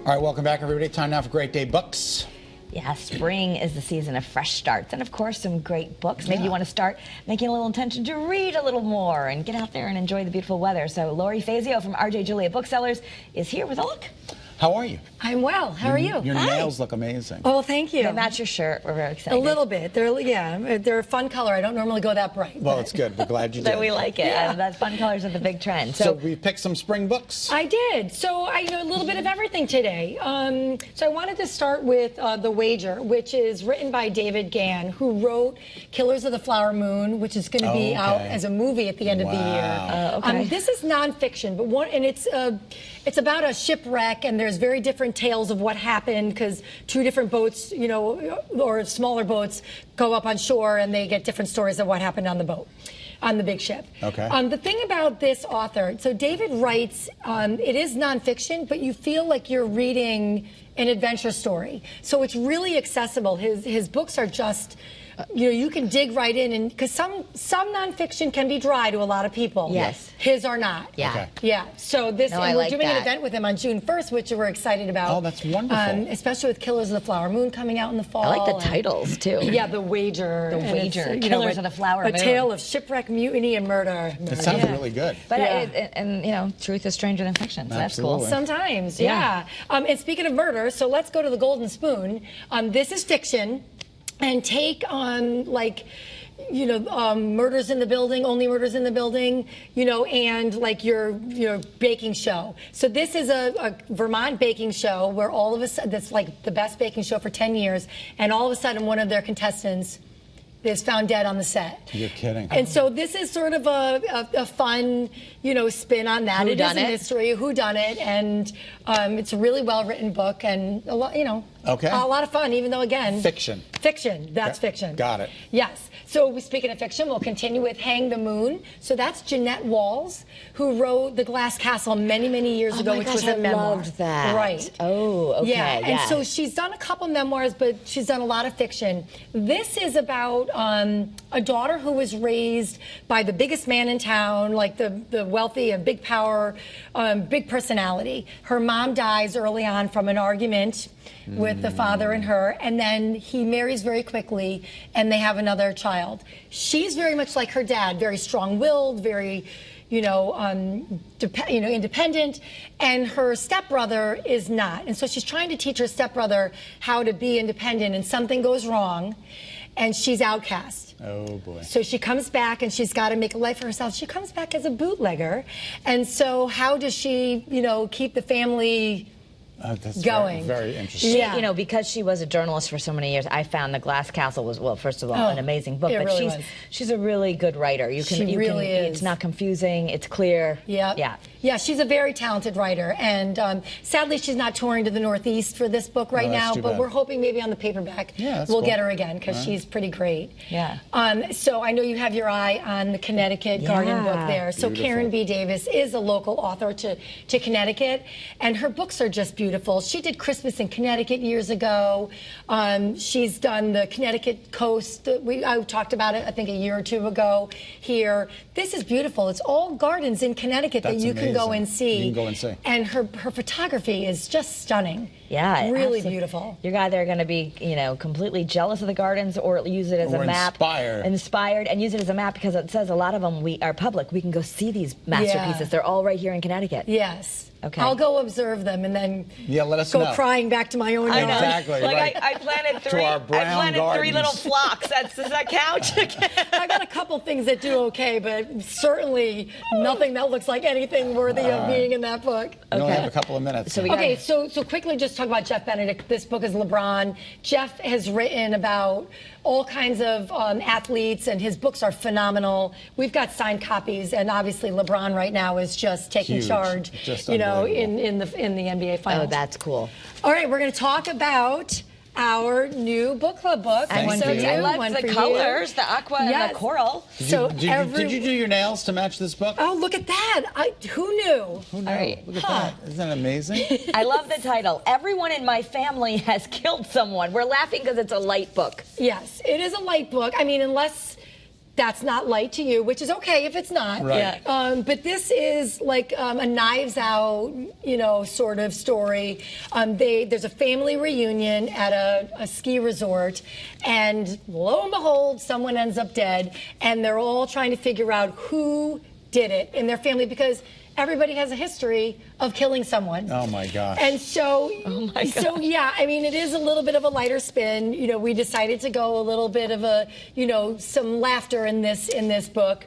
All right, welcome back, everybody. Time now for Great Day Books. Yeah, spring is the season of fresh starts and, of course, some great books. Maybe you want to start making a little intention to read a little more and get out there and enjoy the beautiful weather. So Lori Fazzio from R.J. Julia Booksellers is here with a look. How are you? I'm well. How are you? Your nails look amazing. Oh, thank you. They match your shirt. We're very excited. A little bit. They're a fun color. I don't normally go that bright. Well, it's good. We're glad you did. That we like it. Yeah. That fun colors are the big trend. So we picked some spring books. I did. So I know a little bit of everything today. So I wanted to start with The Wager, which is written by David Gann, who wrote Killers of the Flower Moon, which is going to be out as a movie at the end of the year. This is nonfiction, but it's about a shipwreck, and there's very different tales of what happened because two different boats, or smaller boats, go up on shore, and they get different stories of what happened on the boat, on the big ship. Okay. The thing about this author, so David writes, it is nonfiction, but you feel like you're reading an adventure story. So it's really accessible. His books are just, you can dig right in, and because some nonfiction can be dry to a lot of people. Yes. His are not. Yeah. Okay. Yeah. So this, No, and I we're like doing that. an event with him on June 1st, which we're excited about. Oh, that's wonderful. Especially with Killers of the Flower Moon coming out in the fall. I like the titles, too. Yeah, The Wager. The and Wager. it's, Killers of the Flower Moon. A tale of shipwreck, mutiny, and murder. It sounds really good. But Yeah. truth is stranger than fiction. So that's cool. Absolutely. Sometimes, yeah. And speaking of murder, so let's go to The Golden Spoon. This is fiction, and take on murders in the building, only murders in the building, and like your baking show. So this is a Vermont baking show where all of a sudden, that's like the best baking show for 10 years, and all of a sudden one of their contestants is found dead on the set. You're kidding. And so this is sort of a fun, spin on that. It is a mystery, whodunit, and it's a really well-written book, and a lot, a lot of fun, even though, again... Fiction. Fiction. That's fiction. Got it. Yes. So speaking of fiction, we'll continue with Hang the Moon. So that's Jeanette Walls, who wrote The Glass Castle many, many years ago, which was a memoir. I loved that. Right. Oh, okay. Yeah, and so she's done a couple memoirs, but she's done a lot of fiction. This is about a daughter who was raised by the biggest man in town, like the wealthy, a big power, big personality. Her mom dies early on from an argument with the father and her, and then he marries very quickly, and they have another child. She's very much like her dad, very strong-willed, very, independent, and her stepbrother is not. And so she's trying to teach her stepbrother how to be independent, and something goes wrong, and she's outcast. Oh, boy. So she comes back, and she's got to make a life for herself. She comes back as a bootlegger, and so how does she, keep the family... That's going. Very interesting. Yeah. Because she was a journalist for so many years, I found The Glass Castle was, well, first of all, an amazing book. It But really was. she's a really good writer. She really is. It's not confusing. It's clear. Yeah. Yeah, she's a very talented writer, and sadly she's not touring to the Northeast for this book right now, but we're hoping maybe on the paperback we'll get her again, because she's pretty great. Yeah. So I know you have your eye on the Connecticut Garden book there. So Karen B. Davis is a local author to Connecticut, and her books are just beautiful. She did Christmas in Connecticut years ago. She's done the Connecticut coast. I talked about it, I think, a year or two ago here. This is beautiful. It's all gardens in Connecticut that you can go and see. You can go and see. And her photography is just stunning. Yeah, really beautiful. You're either going to be, completely jealous of the gardens, or use it as a map. Inspired, and use it as a map, because it says a lot of them are public. We can go see these masterpieces. Yeah. They're all right here in Connecticut. Yes. Okay. I'll go observe them and then let us go crying back to my own yard. Exactly. I planted three. To our brown three little flocks. Does that count? I got a couple things that do okay, but certainly nothing that looks like anything worthy of being in that book. We only have a couple of minutes. So quickly, just talk about Jeff Benedict. This book is LeBron. Jeff has written about all kinds of athletes, and his books are phenomenal. We've got signed copies, and obviously LeBron right now is just taking charge. Just in the NBA Finals. Oh, that's cool. All right, we're going to talk about our new book club book. I love the colors, the aqua and the coral. Did you do your nails to match this book? Oh, look at that. Who knew? Who knew? Right. Look at that. Isn't that amazing? I love the title. Everyone in my family has killed someone. We're laughing because it's a light book. Yes, it is a light book. I mean, unless that's not light to you, which is okay if it's not. Right. Yeah. But this is like a Knives Out, sort of story. There's a family reunion at a ski resort, and lo and behold, someone ends up dead, and they're all trying to figure out who did it in their family, because everybody has a history of killing someone. Oh my gosh. And so, God. yeah, I mean, it is a little bit of a lighter spin. We decided to go a little bit of a, some laughter in this book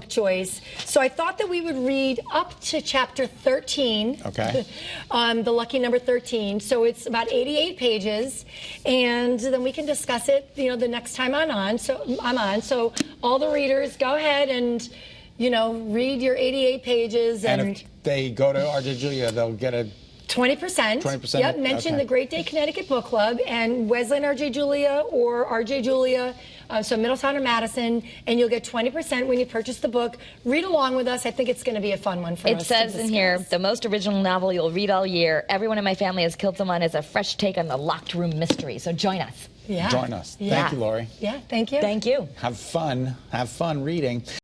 choice. So I thought that we would read up to chapter 13. Okay. The lucky number 13. So it's about 88 pages, and then we can discuss it, the next time I'm on. So all the readers, go ahead and read your 88 pages. And if they go to RJ Julia, they'll get a 20%. 20%? Yep, mention the Great Day Connecticut Book Club and Wesleyan RJ Julia or RJ Julia, so Middletown or Madison, and you'll get 20% when you purchase the book. Read along with us. I think it's going to be a fun one for us. It says in here, the most original novel you'll read all year. Everyone in my family has killed someone as a fresh take on the locked room mystery. So join us. Yeah. Join us. Yeah. Thank you, Lori. Yeah, thank you. Thank you. Have fun. Have fun reading.